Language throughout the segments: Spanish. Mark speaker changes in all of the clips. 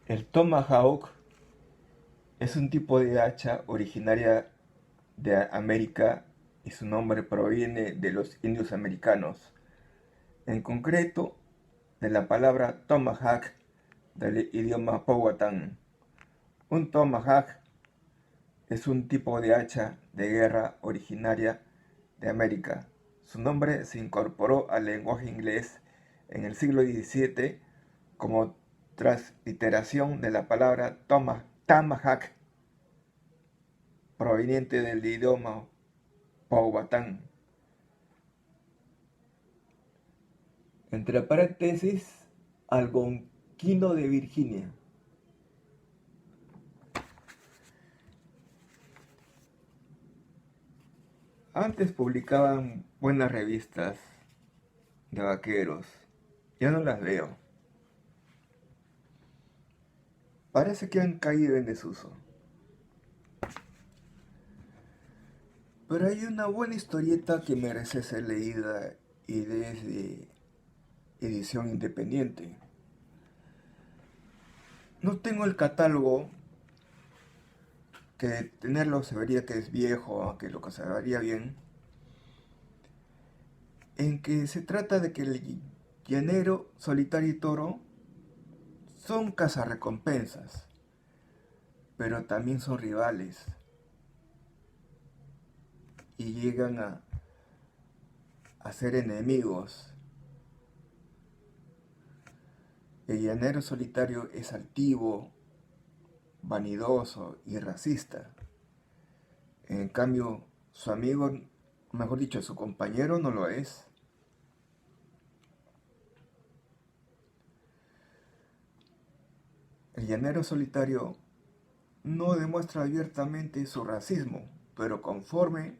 Speaker 1: El tomahawk es un tipo de hacha originaria de América y su nombre proviene de los indios americanos, en concreto de la palabra tomahawk del idioma powhatan. Un tomahawk es un tipo de hacha de guerra originaria de América. Su nombre se incorporó al lenguaje inglés en el siglo XVII como transliteración de la palabra tomahawk, proveniente del idioma powhatan. Entre paréntesis, algonquino de Virginia. Antes publicaban buenas revistas de vaqueros. Ya no las veo. Parece que han caído en desuso. Pero hay una buena historieta que merece ser leída y de edición independiente. No tengo el catálogo, que tenerlo se vería que es viejo, aunque lo conservaría bien, en que se trata de que el llanero, solitario y toro son cazarrecompensas, pero también son rivales y llegan a ser enemigos. El llanero solitario es altivo, vanidoso y racista. En cambio, su amigo, mejor dicho, su compañero no lo es. El llanero solitario no demuestra abiertamente su racismo, pero conforme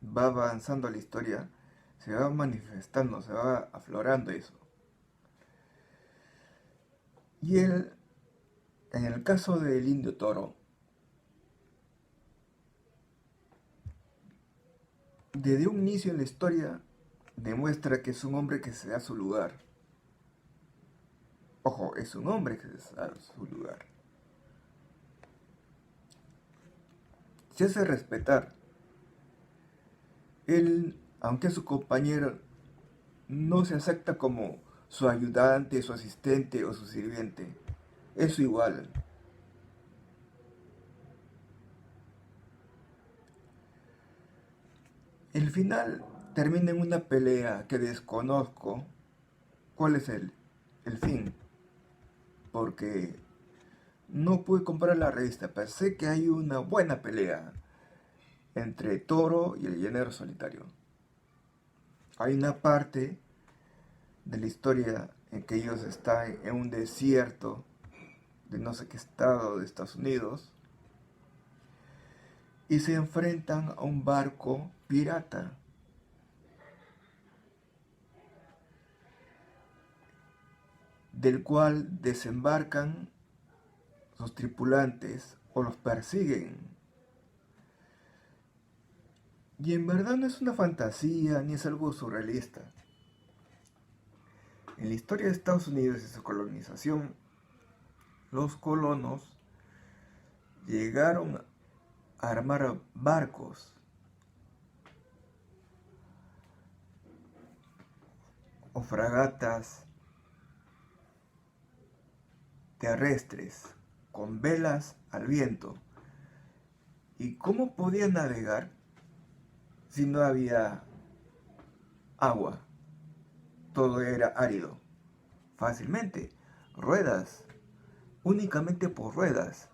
Speaker 1: va avanzando la historia, se va manifestando, se va aflorando eso. Y él, en el caso del indio toro, desde un inicio en la historia demuestra que es un hombre que se da su lugar. Ojo, es un hombre que se da su lugar. Se hace respetar. Él, aunque su compañero, no se acepta como su ayudante, su asistente o su sirviente. Es su igual. El final termina en una pelea que desconozco cuál es el fin, porque no pude comprar la revista, pero sé que hay una buena pelea entre Toro y el llanero solitario. Hay una parte de la historia en que ellos están en un desierto de no sé qué estado de Estados Unidos y se enfrentan a un barco pirata. Del cual desembarcan sus tripulantes o los persiguen. Y en verdad no es una fantasía ni es algo surrealista. En la historia de Estados Unidos y su colonización, los colonos llegaron a armar barcos o fragatas terrestres con velas al viento. ¿Y cómo podían navegar si no había agua? Todo era árido. Fácilmente. Ruedas. Únicamente por ruedas.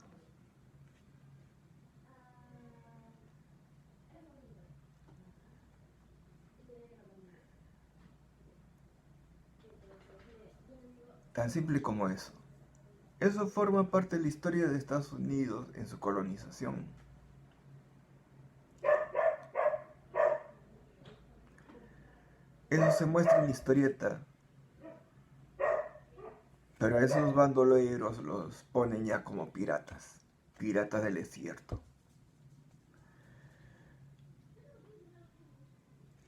Speaker 1: Tan simple como eso. Eso forma parte de la historia de Estados Unidos en su colonización. Eso se muestra en la historieta, pero a esos bandoleros los ponen ya como piratas, piratas del desierto.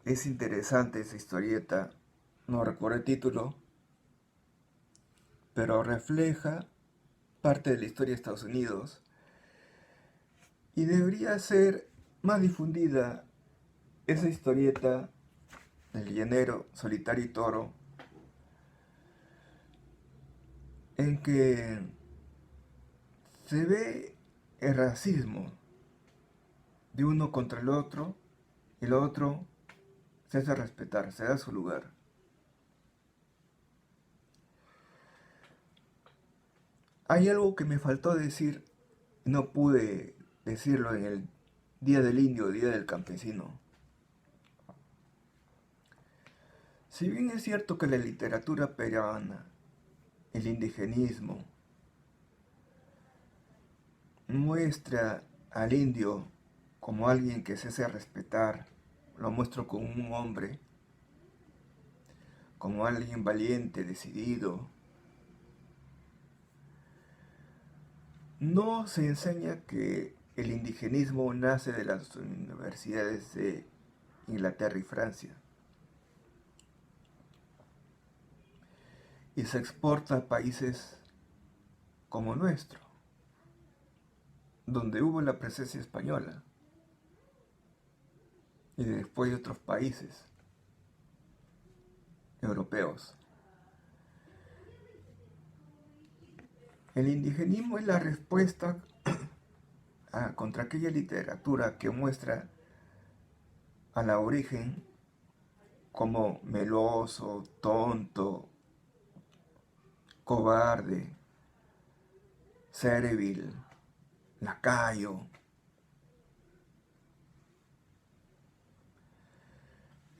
Speaker 1: Es interesante esa historieta, no recuerdo el título, pero refleja parte de la historia de Estados Unidos y debería ser más difundida esa historieta del llanero solitario y toro, en que se ve el racismo de uno contra el otro y el otro se hace respetar, se da su lugar. Hay algo que me faltó decir y no pude decirlo en el Día del Indio, Día del Campesino. Si bien es cierto que la literatura peruana, el indigenismo, muestra al indio como alguien que se hace respetar, lo muestro como un hombre, como alguien valiente, decidido, no se enseña que el indigenismo nace de las universidades de Inglaterra y Francia y se exporta a países como nuestro, donde hubo la presencia española y después de otros países europeos. El indigenismo es la respuesta contra aquella literatura que muestra a la origen como meloso, tonto, cobarde, servil, lacayo.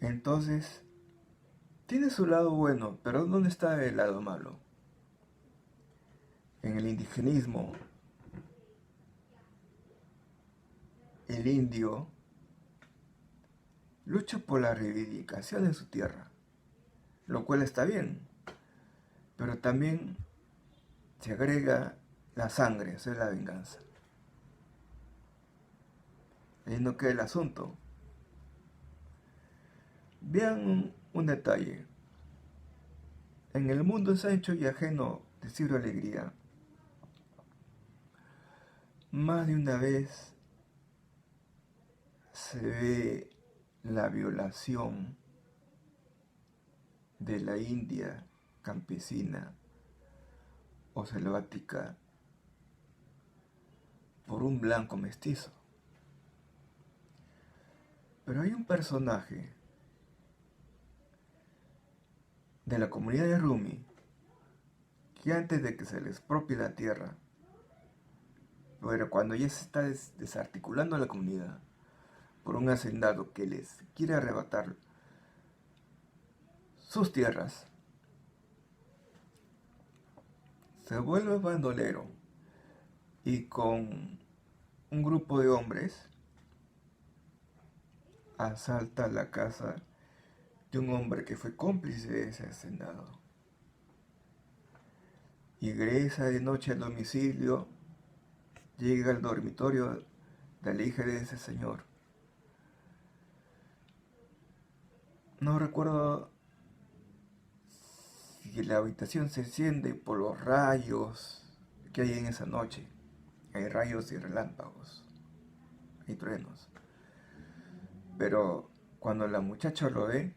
Speaker 1: Entonces, tiene su lado bueno, pero ¿dónde está el lado malo? En el indigenismo, el indio lucha por la reivindicación de su tierra, lo cual está bien, pero también se agrega la sangre, eso es la venganza. Ahí no queda el asunto. Vean un detalle. En el mundo es ancho y ajeno de Ciro Alegría. Más de una vez se ve la violación de la India campesina o selvática por un blanco mestizo. Pero hay un personaje de la comunidad de Rumi que antes de que se les expropie la tierra, pero cuando ya se está desarticulando la comunidad por un hacendado que les quiere arrebatar sus tierras, se vuelve bandolero y con un grupo de hombres asalta la casa de un hombre que fue cómplice de ese hacendado. Ingresa de noche al domicilio, llega al dormitorio de la hija de ese señor. No recuerdo si la habitación se enciende por los rayos que hay en esa noche. Hay rayos y relámpagos, hay truenos. Pero cuando la muchacha lo ve,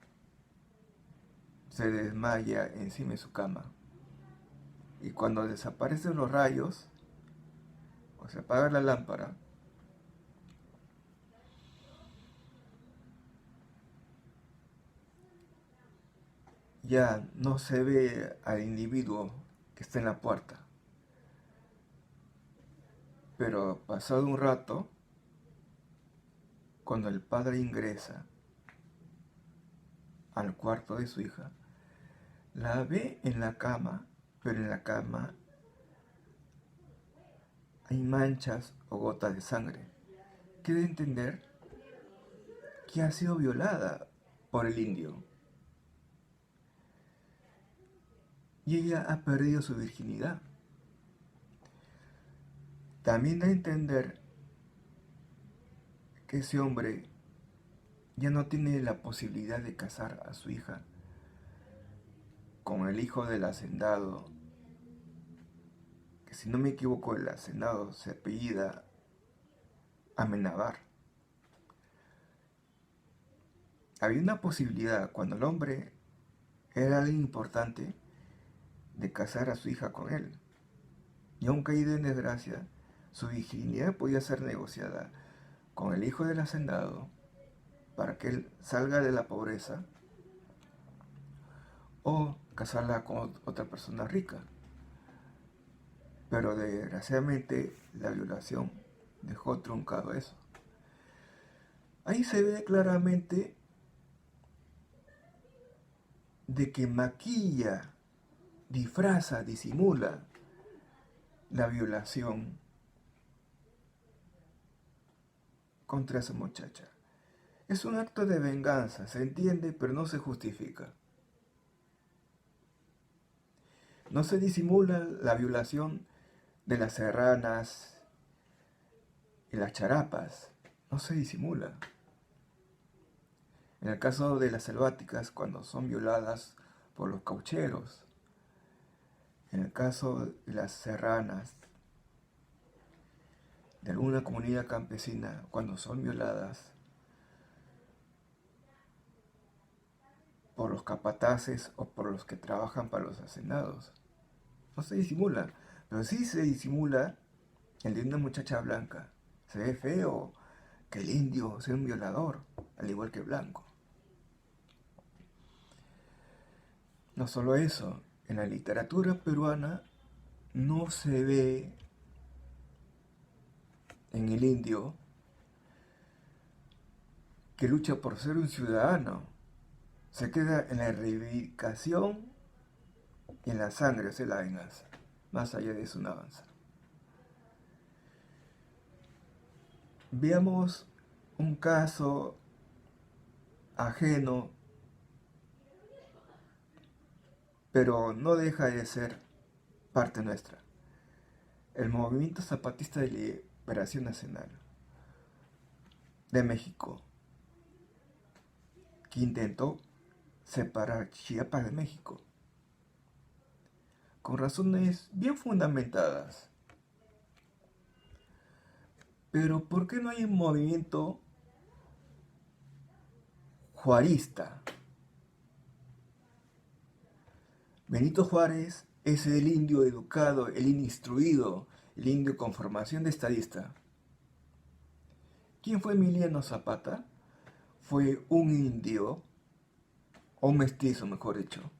Speaker 1: se desmaya encima de su cama. Y cuando desaparecen los rayos, o se apaga la lámpara, ya no se ve al individuo que está en la puerta. Pero pasado un rato, cuando el padre ingresa al cuarto de su hija, la ve en la cama, pero en la cama hay manchas o gotas de sangre. Quiere entender que ha sido violada por el indio. Y ella ha perdido su virginidad. También da a entender que ese hombre ya no tiene la posibilidad de casar a su hija con el hijo del hacendado que si no me equivoco, el hacendado se apellida Amenábar. Había una posibilidad, cuando el hombre era alguien importante, de casar a su hija con él. Y aun caído en desgracia, su virginidad podía ser negociada con el hijo del hacendado para que él salga de la pobreza o casarla con otra persona rica. Pero desgraciadamente la violación dejó truncado eso. Ahí se ve claramente de que maquilla, disfraza, disimula la violación contra esa muchacha. Es un acto de venganza, se entiende, pero no se justifica. No se disimula la violación de las serranas y las charapas, no se disimula. En el caso de las selváticas, cuando son violadas por los caucheros. En el caso de las serranas, de alguna comunidad campesina, cuando son violadas por los capataces o por los que trabajan para los hacendados. No se disimula, pero sí se disimula el de una muchacha blanca. Se ve feo que el indio sea un violador, al igual que el blanco. No solo eso, en la literatura peruana no se ve en el indio que lucha por ser un ciudadano. Se queda en la reivindicación y en la sangre se la venganza. Más allá de eso no avanza. Veamos un caso ajeno, pero no deja de ser parte nuestra. El movimiento zapatista de liberación nacional de México, que intentó separar Chiapas de México, con razones bien fundamentadas. Pero ¿por qué no hay un movimiento juarista? Benito Juárez es el indio educado, el instruido, el indio con formación de estadista. ¿Quién fue Emiliano Zapata? Fue un indio, o un mestizo mejor dicho,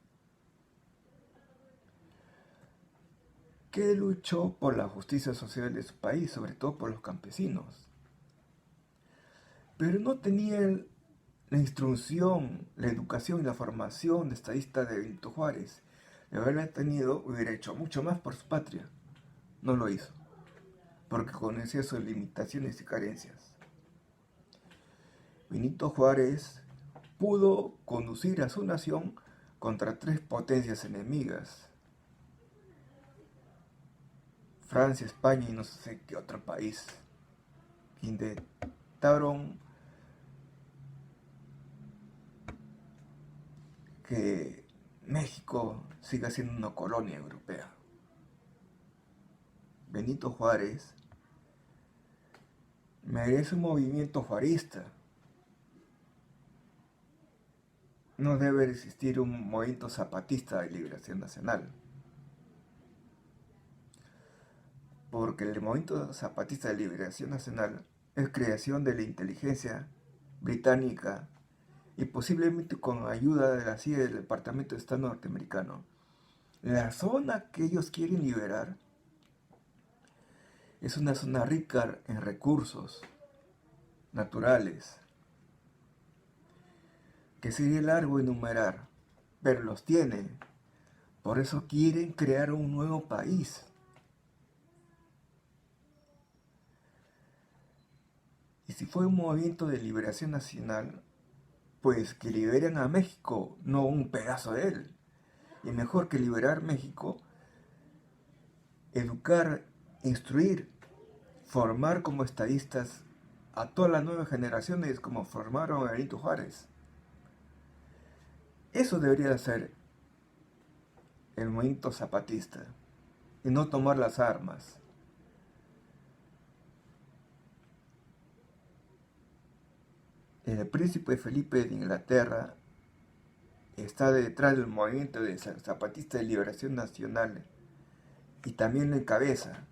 Speaker 1: que luchó por la justicia social de su país, sobre todo por los campesinos. Pero no tenía la instrucción, la educación y la formación de estadista de Benito Juárez. De haberla tenido, hubiera hecho mucho más por su patria. No lo hizo, porque conocía sus limitaciones y carencias. Benito Juárez pudo conducir a su nación contra 3 potencias enemigas: Francia, España y no sé qué otro país, que intentaron que México siga siendo una colonia europea. Benito Juárez merece un movimiento juarista. No debe existir un movimiento zapatista de liberación nacional. Porque el movimiento zapatista de liberación nacional es creación de la inteligencia británica y posiblemente con ayuda de la CIA y del Departamento de Estado norteamericano. La zona que ellos quieren liberar es una zona rica en recursos naturales, que sería largo enumerar, pero los tienen. Por eso quieren crear un nuevo país. Y si fue un movimiento de liberación nacional, pues que liberen a México, no un pedazo de él. Y mejor que liberar México, educar, instruir, formar como estadistas a todas las nuevas generaciones como formaron a Benito Juárez. Eso debería ser el movimiento zapatista. y no tomar las armas. El príncipe Felipe de Inglaterra está detrás del movimiento de zapatistas de liberación nacional y también lo encabeza,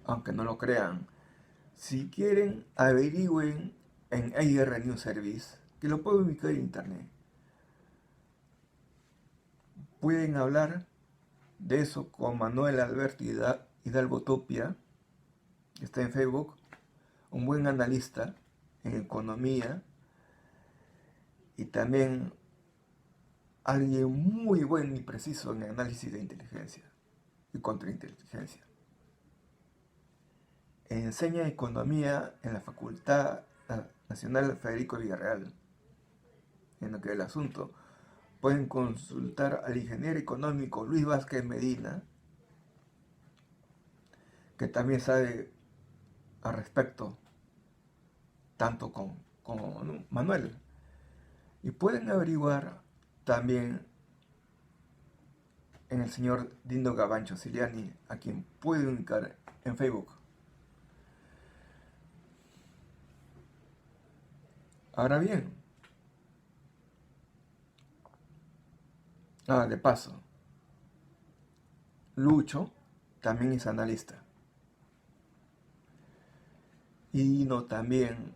Speaker 1: aunque no lo crean. Si quieren, averigüen en AR News Service, que lo pueden ubicar en internet. Pueden hablar de eso con Manuel Alberto Hidalgo Topia, que está en Facebook, un buen analista en economía y también alguien muy bueno y preciso en análisis de inteligencia y contrainteligencia. Enseña economía en la Facultad Nacional Federico Villarreal. En lo que es el asunto, pueden consultar al ingeniero económico Luis Vázquez Medina, que también sabe al respecto, tanto con Manuel. Y pueden averiguar también en el señor Dindo Gabancho Ciliani, a quien pueden ubicar en Facebook. Ahora bien, de paso, Lucho también es analista. Y no también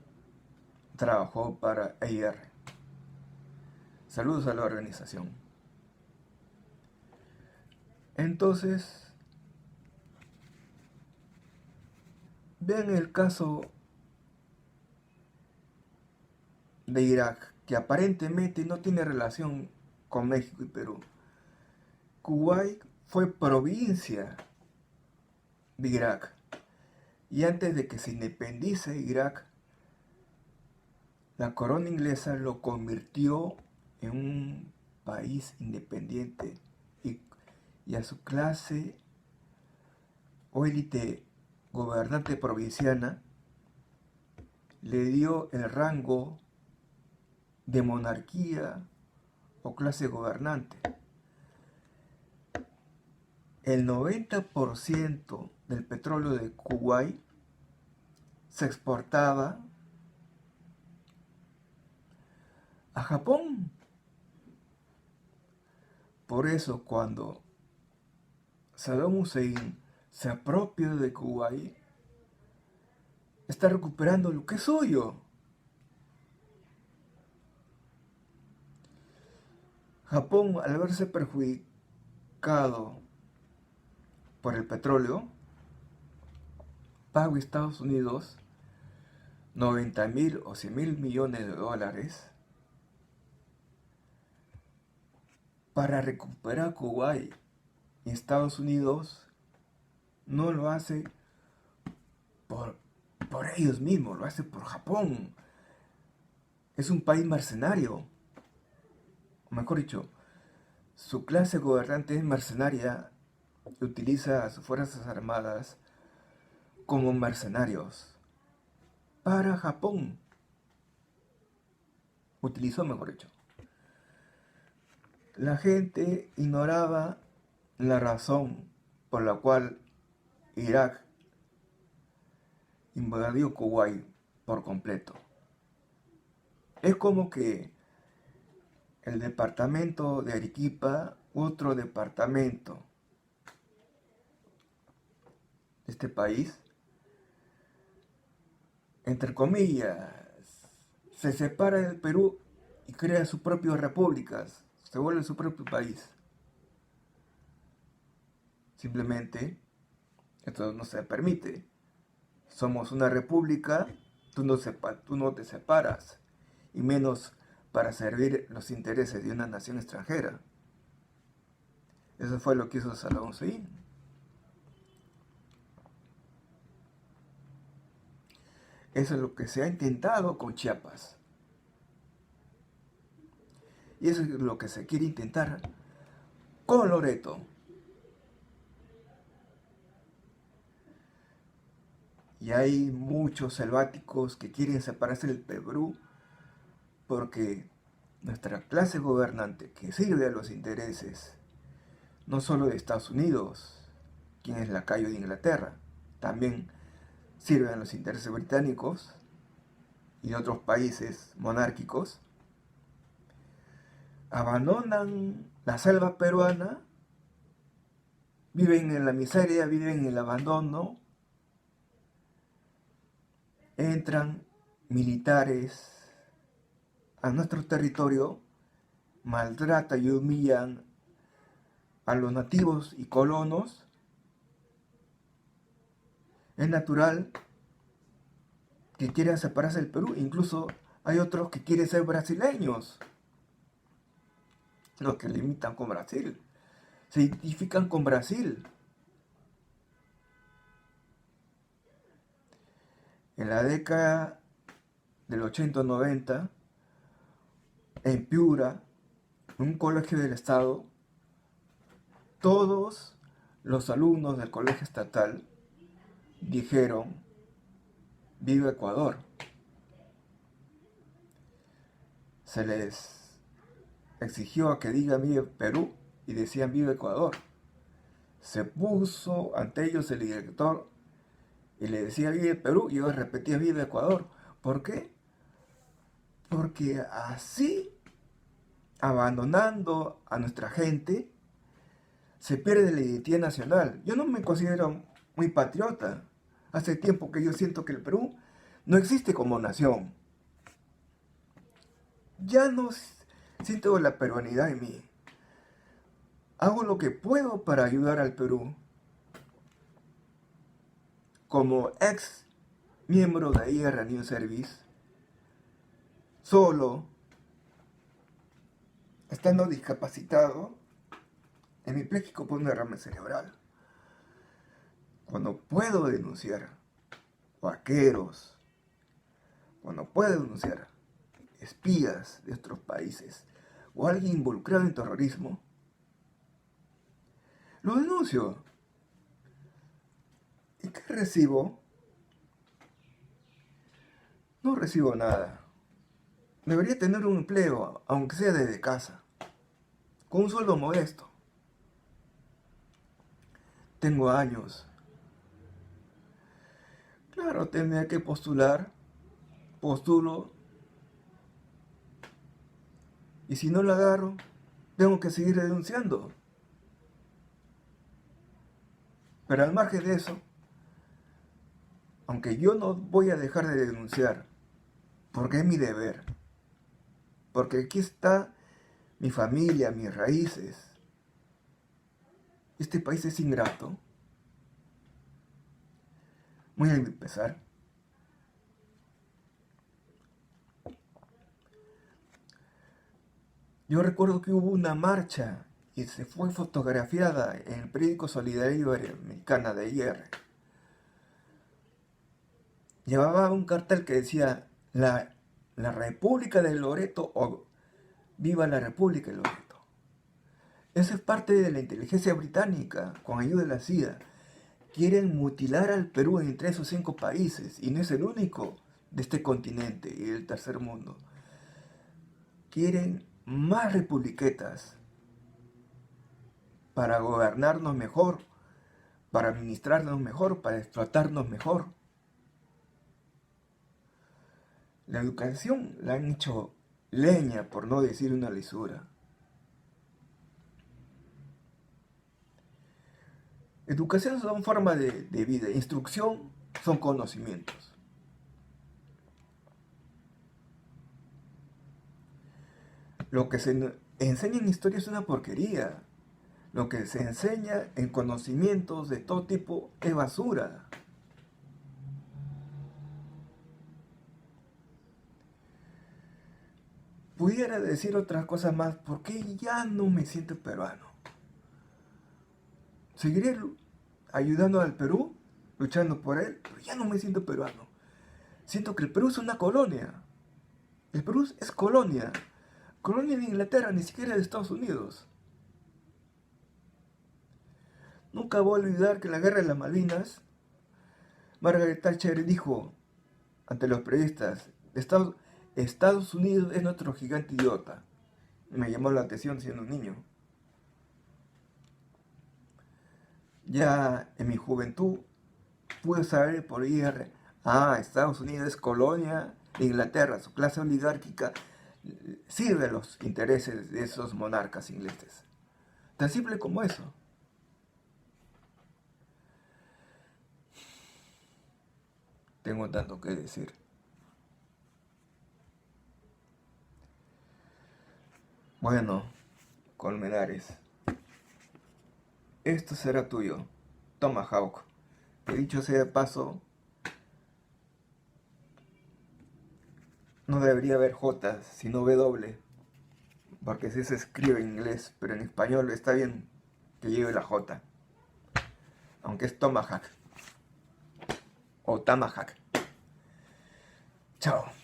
Speaker 1: trabajó para AR. Saludos a la organización. Entonces, vean el caso de Irak, que aparentemente no tiene relación con México y Perú. Kuwait fue provincia de Irak. Y antes de que se independice Irak, la corona inglesa lo convirtió en un país independiente y a su clase o élite gobernante provinciana le dio el rango de monarquía o clase gobernante. El 90% del petróleo de Kuwait se exportaba a Japón. Por eso cuando Saddam Hussein se apropia de Kuwait, está recuperando lo que es suyo. Japón, al verse perjudicado por el petróleo, paga a Estados Unidos 90.000 o 100.000 millones de dólares para recuperar Kuwait. Y Estados Unidos no lo hace por ellos mismos, lo hace por Japón. Es un país mercenario. O mejor dicho, su clase gobernante es mercenaria y utiliza a sus fuerzas armadas como mercenarios para Japón. Utilizó, mejor dicho. La gente ignoraba la razón por la cual Irak invadió Kuwait por completo. Es como que el departamento de Arequipa, otro departamento de este país, entre comillas, se separa del Perú y crea sus propias repúblicas, se vuelve su propio país. Simplemente, esto no se permite. Somos una república, tú no te separas, y menos para servir los intereses de una nación extranjera. Eso fue lo que hizo Saddam Hussein. Eso es lo que se ha intentado con Chiapas. Y eso es lo que se quiere intentar con Loreto. Y hay muchos selváticos que quieren separarse del Perú porque nuestra clase gobernante, que sirve a los intereses no solo de Estados Unidos, quien es lacayo de Inglaterra, también sirven a los intereses británicos y de otros países monárquicos, abandonan la selva peruana, viven en la miseria, viven en el abandono, entran militares a nuestro territorio, maltratan y humillan a los nativos y colonos. Es natural que quieran separarse del Perú, incluso hay otros que quieren ser brasileños, los que limitan con Brasil, se identifican con Brasil. En la década del 80-90, en Piura, en un colegio del Estado, todos los alumnos del colegio estatal dijeron: ¡Viva Ecuador! Se les exigió a que digan viva Perú y decían viva Ecuador. Se puso ante ellos el director y le decía viva Perú y ellos repetían viva Ecuador. ¿Por qué? Porque así, abandonando a nuestra gente, se pierde la identidad nacional. Yo no me considero muy patriota. Hace tiempo que yo siento que el Perú no existe como nación. Ya no siento la peruanidad en mí. Hago lo que puedo para ayudar al Perú. Como ex miembro de IR New Service, solo, estando discapacitado, hemipléjico por un derrame cerebral. Cuando puedo denunciar vaqueros, cuando puedo denunciar espías de otros países o alguien involucrado en terrorismo, lo denuncio. ¿Y qué recibo? No recibo nada. Debería tener un empleo, aunque sea desde casa, con un sueldo modesto. Tengo años. Claro, tendría que postular, postulo, y si no lo agarro, tengo que seguir denunciando. Pero al margen de eso, aunque yo no voy a dejar de denunciar, porque es mi deber, porque aquí está mi familia, mis raíces, este país es ingrato, muy a mi pesar. Yo recuerdo que hubo una marcha y se fue fotografiada en el periódico Solidaridad Iberoamericana de IR. Llevaba un cartel que decía la República de Loreto o Viva la República de Loreto. Eso es parte de la inteligencia británica, con ayuda de la CIA. Quieren mutilar al Perú entre esos 5 países, y no es el único de este continente y del tercer mundo. Quieren más republiquetas para gobernarnos mejor, para administrarnos mejor, para explotarnos mejor. La educación la han hecho leña, por no decir una lisura. Educación son formas de vida, instrucción son conocimientos. Lo que se enseña en historia es una porquería. Lo que se enseña en conocimientos de todo tipo es basura. Pudiera decir otras cosas más, porque ya no me siento peruano. Seguiré ayudando al Perú, luchando por él, pero ya no me siento peruano. Siento que el Perú es una colonia. El Perú es colonia. Colonia de Inglaterra, ni siquiera de Estados Unidos. Nunca voy a olvidar que en la guerra de las Malvinas, Margaret Thatcher dijo ante los periodistas: Estados Unidos es nuestro gigante idiota. Me llamó la atención siendo un niño. Ya en mi juventud pude saber por ir a Estados Unidos es colonia de Inglaterra, su clase oligárquica sirve a los intereses de esos monarcas ingleses. Tan simple como eso. Tengo tanto que decir. Bueno, Colmenares, esto será tuyo. Tomahawk. Que dicho sea de paso, no debería haber J, sino W. Porque si se escribe en inglés, pero en español está bien que lleve la J. Aunque es Tomahawk o Tamahawk. Chao.